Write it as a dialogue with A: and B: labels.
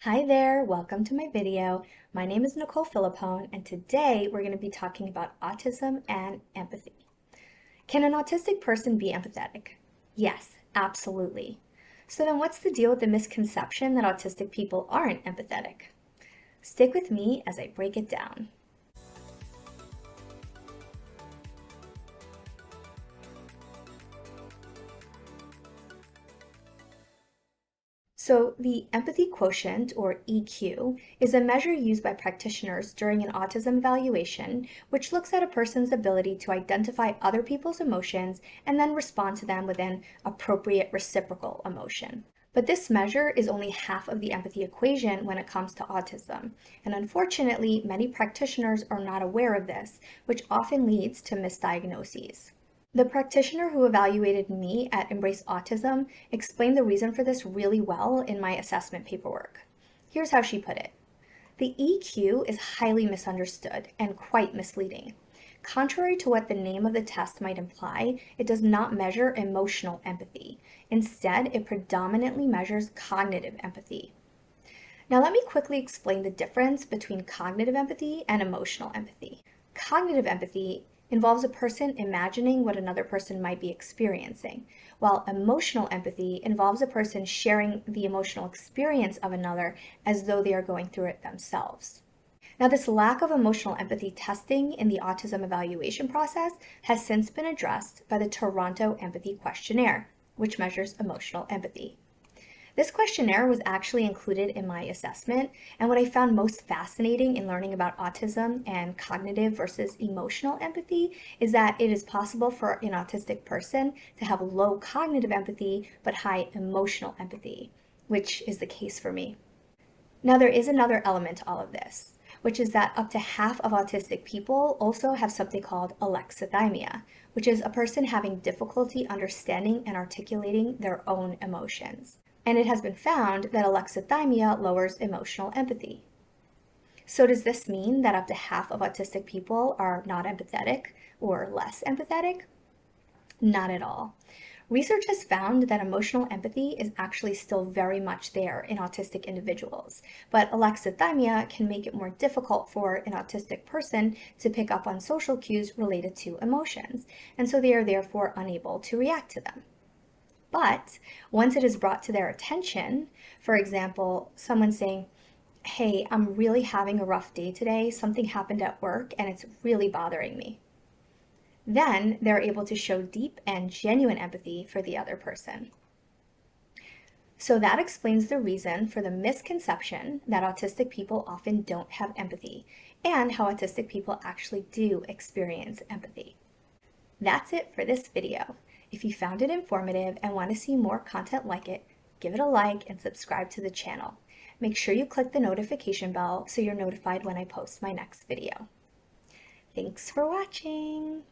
A: Hi there, welcome to my video. My name is Nicole Filippone, and today we're going to be talking about autism and empathy. Can an autistic person be empathetic? Yes, absolutely. So then what's the deal with the misconception that autistic people aren't empathetic? Stick with me as I break it down. So the empathy quotient, or EQ, is a measure used by practitioners during an autism evaluation, which looks at a person's ability to identify other people's emotions and then respond to them with an appropriate reciprocal emotion. But this measure is only half of the empathy equation when it comes to autism, and unfortunately, many practitioners are not aware of this, which often leads to misdiagnoses. The practitioner who evaluated me at Embrace Autism explained the reason for this really well in my assessment paperwork. Here's how she put it. The EQ is highly misunderstood and quite misleading. Contrary to what the name of the test might imply, it does not measure emotional empathy. Instead, it predominantly measures cognitive empathy. Now, let me quickly explain the difference between cognitive empathy and emotional empathy. Cognitive empathy involves a person imagining what another person might be experiencing, while emotional empathy involves a person sharing the emotional experience of another as though they are going through it themselves. Now, this lack of emotional empathy testing in the autism evaluation process has since been addressed by the Toronto Empathy Questionnaire, which measures emotional empathy. This questionnaire was actually included in my assessment, and what I found most fascinating in learning about autism and cognitive versus emotional empathy is that it is possible for an autistic person to have low cognitive empathy but high emotional empathy, which is the case for me. Now, there is another element to all of this, which is that up to half of autistic people also have something called alexithymia, which is a person having difficulty understanding and articulating their own emotions. And it has been found that alexithymia lowers emotional empathy. So does this mean that up to half of autistic people are not empathetic or less empathetic? Not at all. Research has found that emotional empathy is actually still very much there in autistic individuals, but alexithymia can make it more difficult for an autistic person to pick up on social cues related to emotions, and so they are therefore unable to react to them. But once it is brought to their attention, for example, someone saying, "Hey, I'm really having a rough day today. Something happened at work and it's really bothering me." Then they're able to show deep and genuine empathy for the other person. So that explains the reason for the misconception that autistic people often don't have empathy and how autistic people actually do experience empathy. That's it for this video. If you found it informative and want to see more content like it, give it a like and subscribe to the channel. Make sure you click the notification bell so you're notified when I post my next video. Thanks for watching!